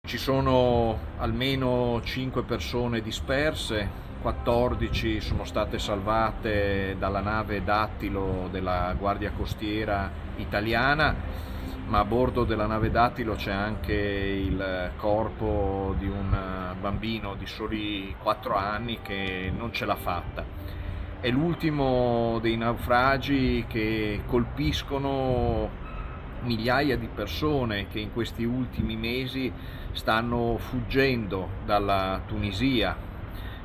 Ci sono almeno 5 persone disperse, 14 sono state salvate dalla nave Dattilo della Guardia Costiera italiana, ma a bordo della nave Dattilo c'è anche il corpo di un bambino di soli 4 anni che non ce l'ha fatta. È l'ultimo dei naufragi che colpiscono migliaia di persone che in questi ultimi mesi stanno fuggendo dalla Tunisia,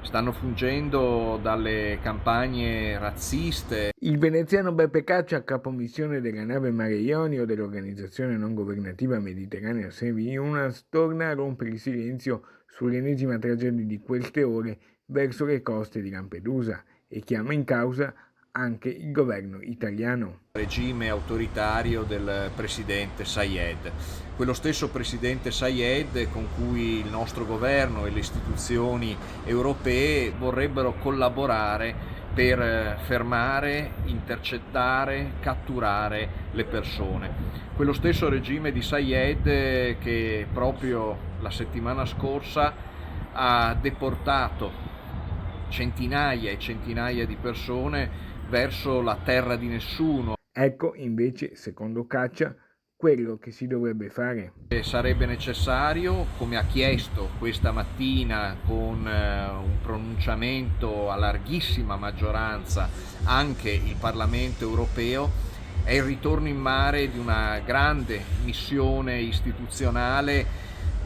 stanno fuggendo dalle campagne razziste. Il veneziano Beppe Caccia, capomissione della nave Mare Ionio dell'organizzazione non governativa Mediterranea Service UNAS, torna a rompere il silenzio sull'ennesima tragedia di queste ore verso le coste di Lampedusa e chiama in causa anche il governo italiano. Regime autoritario del presidente Sayed. Quello stesso presidente Sayed con cui il nostro governo e le istituzioni europee vorrebbero collaborare per fermare, intercettare, catturare le persone. Quello stesso regime di Sayed che proprio la settimana scorsa ha deportato centinaia e centinaia di persone verso la terra di nessuno. Ecco invece, secondo Caccia, quello che si dovrebbe fare. Sarebbe necessario, come ha chiesto questa mattina con un pronunciamento a larghissima maggioranza anche il Parlamento europeo, è il ritorno in mare di una grande missione istituzionale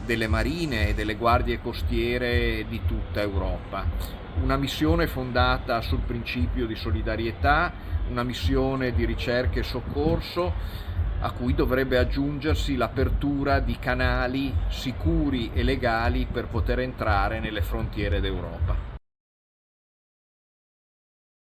delle marine e delle guardie costiere di tutta Europa. Una missione fondata sul principio di solidarietà, una missione di ricerca e soccorso a cui dovrebbe aggiungersi l'apertura di canali sicuri e legali per poter entrare nelle frontiere d'Europa.